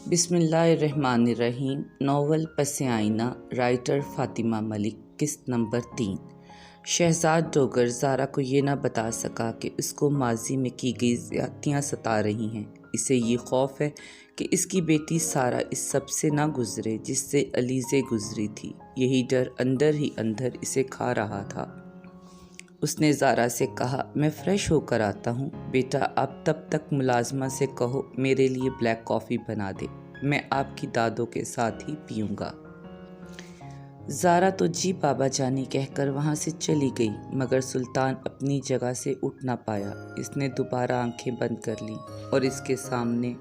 بسم اللہ الرحمن الرحیم۔ ناول پس آئینہ، رائٹر فاطمہ ملک، قسط نمبر 3۔ شہزاد ڈوگر زارا کو یہ نہ بتا سکا کہ اس کو ماضی میں کی گئی زیادتیاں ستا رہی ہیں۔ اسے یہ خوف ہے کہ اس کی بیٹی سارا اس سب سے نہ گزرے جس سے علیزے گزری تھی۔ یہی ڈر اندر ہی اندر اسے کھا رہا تھا۔ اس نے زارا سے کہا، میں فریش ہو کر آتا ہوں بیٹا، آپ تب تک ملازمہ سے کہو میرے لیے بلیک کافی بنا دے، میں آپ کی دادوں کے ساتھ ہی پیوں گا۔ زارا تو جی بابا جانی کہہ کر وہاں سے چلی گئی، مگر سلطان اپنی جگہ سے اٹھ نہ پایا۔ اس نے دوبارہ آنکھیں بند کر لیں اور اس کے سامنے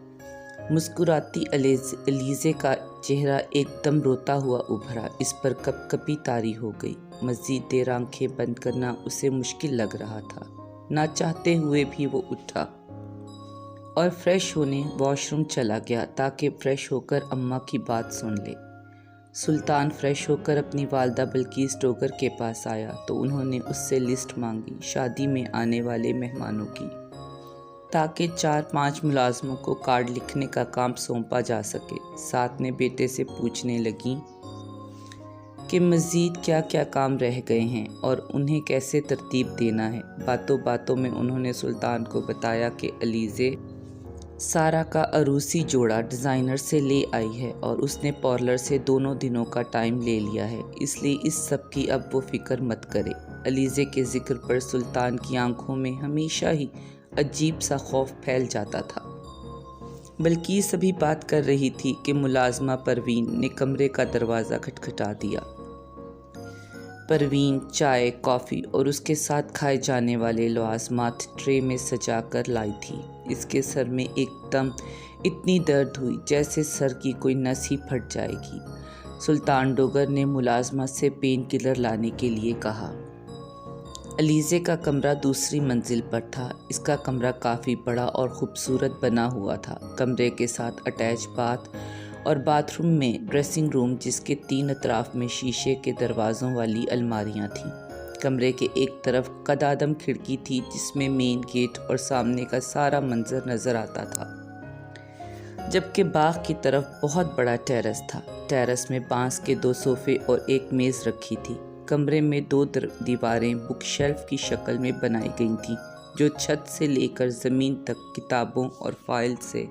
مسکراتی علیزے کا چہرہ ایک دم روتا ہوا ابھرا۔ اس پر کپ کپی طاری ہو گئی۔ مزید دیر آنکھیں بند کرنا اسے مشکل لگ رہا تھا۔ نہ چاہتے ہوئے بھی وہ اٹھا اور فریش ہونے واش روم چلا گیا تاکہ فریش ہو کر اماں کی بات سن لے۔ سلطان فریش ہو کر اپنی والدہ بلقیس ڈوگر کے پاس آیا تو انہوں نے اس سے لسٹ مانگی شادی میں آنے والے مہمانوں کی، تاکہ 4-5 ملازموں کو کارڈ لکھنے کا کام سونپا جا سکے۔ ساتھ میں بیٹے سے پوچھنے لگیں کہ مزید کیا کیا کام رہ گئے ہیں اور انہیں کیسے ترتیب دینا ہے۔ باتوں باتوں میں انہوں نے سلطان کو بتایا کہ علیزے سارا کا عروسی جوڑا ڈیزائنر سے لے آئی ہے اور اس نے پارلر سے 2 دنوں کا ٹائم لے لیا ہے، اس لیے اس سب کی اب وہ فکر مت کرے۔ علیزے کے ذکر پر سلطان کی آنکھوں میں ہمیشہ ہی عجیب سا خوف پھیل جاتا تھا۔ بلقیس ابھی بات کر رہی تھی کہ ملازمہ پروین نے کمرے کا دروازہ کھٹکھٹا دیا۔ پروین چائے، کافی اور اس کے ساتھ کھائے جانے والے لوازمات ٹرے میں سجا کر لائی تھی۔ اس کے سر میں ایک دم اتنی درد ہوئی جیسے سر کی کوئی نس ہی پھٹ جائے گی۔ سلطان ڈوگر نے ملازمہ سے پین کلر لانے کے لیے کہا۔ علیزے کا کمرہ دوسری منزل پر تھا۔ اس کا کمرہ کافی بڑا اور خوبصورت بنا ہوا تھا۔ کمرے کے ساتھ اٹیچ باتھ اور باتھ روم میں ڈریسنگ روم جس کے 3 اطراف میں شیشے کے دروازوں والی الماریاں تھیں۔ کمرے کے ایک طرف قدادم کھڑکی تھی جس میں مین گیٹ اور سامنے کا سارا منظر نظر آتا تھا، جبکہ باغ کی طرف بہت بڑا ٹیرس تھا۔ ٹیرس میں بانس کے 2 صوفے اور ایک میز رکھی تھی۔ کمرے میں 2 دیواریں بک شیلف کی شکل میں بنائی گئی تھیں جو چھت سے لے کر زمین تک کتابوں اور فائل سے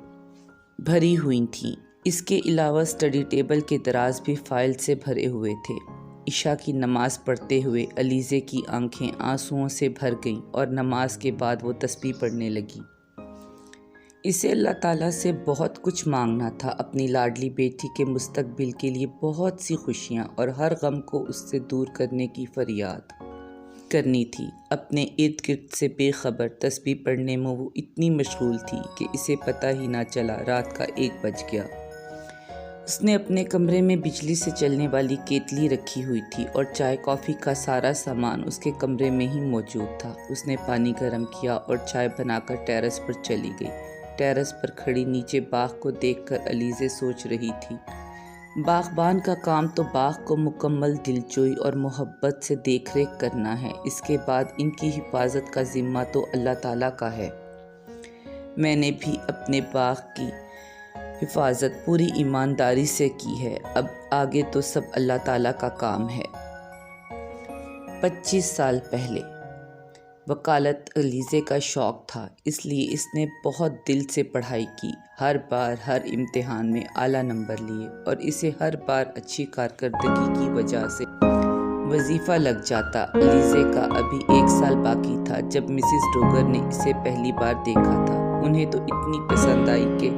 بھری ہوئی تھیں۔ اس کے علاوہ اسٹڈی ٹیبل کے دراز بھی فائل سے بھرے ہوئے تھے۔ عشاء کی نماز پڑھتے ہوئے علیزے کی آنکھیں آنسوؤں سے بھر گئیں اور نماز کے بعد وہ تسبیح پڑھنے لگی۔ اسے اللہ تعالیٰ سے بہت کچھ مانگنا تھا، اپنی لاڈلی بیٹی کے مستقبل کے لیے بہت سی خوشیاں اور ہر غم کو اس سے دور کرنے کی فریاد کرنی تھی۔ اپنے ارد گرد سے بے خبر تسبیح پڑھنے میں وہ اتنی مشغول تھی کہ اسے پتہ ہی نہ چلا رات کا 1 بج گیا۔ اس نے اپنے کمرے میں بجلی سے چلنے والی کیتلی رکھی ہوئی تھی اور چائے کافی کا سارا سامان اس کے کمرے میں ہی موجود تھا۔ اس نے پانی گرم کیا اور چائے بنا کر ٹیرس پر چلی گئی۔ ٹیرس پر کھڑی نیچے باغ کو دیکھ کر علیزے سوچ رہی تھی، باغبان کا کام تو باغ کو مکمل دلجوئی اور محبت سے دیکھ ریکھ کرنا ہے، اس کے بعد ان کی حفاظت کا ذمہ تو اللہ تعالیٰ کا ہے۔ میں نے بھی اپنے باغ کی حفاظت پوری ایمانداری سے کی ہے، اب آگے تو سب اللہ تعالیٰ کا کام ہے۔ 25 سال پہلے وکالت علیزے کا شوق تھا، اس لیے اس نے بہت دل سے پڑھائی کی، ہر بار ہر امتحان میں اعلیٰ نمبر لیے اور اسے ہر بار اچھی کارکردگی کی وجہ سے وظیفہ لگ جاتا۔ علیزے کا ابھی 1 سال باقی تھا جب مسز ڈوگر نے اسے پہلی بار دیکھا تھا۔ انہیں تو اتنی پسند آئی کہ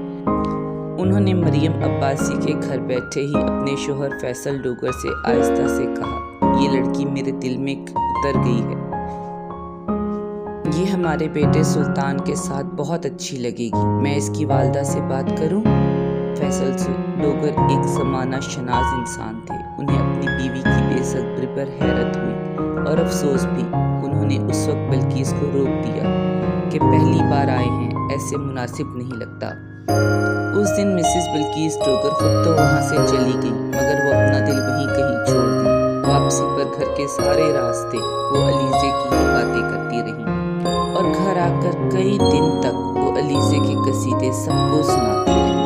انہوں نے مریم عباسی کے گھر بیٹھے ہی اپنے شوہر فیصل ڈوگر سے آہستہ سے کہا، یہ لڑکی میرے دل میں اتر گئی ہے، یہ ہمارے بیٹے سلطان کے ساتھ بہت اچھی لگے گی، میں اس کی والدہ سے بات کروں؟ فیصل ڈوگر ایک زمانہ شناس انسان تھے۔ انہیں اپنی بیوی کی بے صبری پر حیرت ہوئی اور افسوس بھی۔ انہوں نے اس وقت بلقیس کو روک دیا کہ پہلی بار آئے ہیں، ایسے مناسب نہیں لگتا۔ اس دن مسز بلقیس ڈوگر خود تو وہاں سے چلی گئی مگر وہ اپنا دل وہیں کہیں چھوڑ دی۔ واپسی پر گھر کے سارے راستے وہ علیزے کی ہی باتیں کرتی رہیں اور گھر آ کر کئی دن تک وہ علیزے کے قصیدے سب کو سناتی رہی۔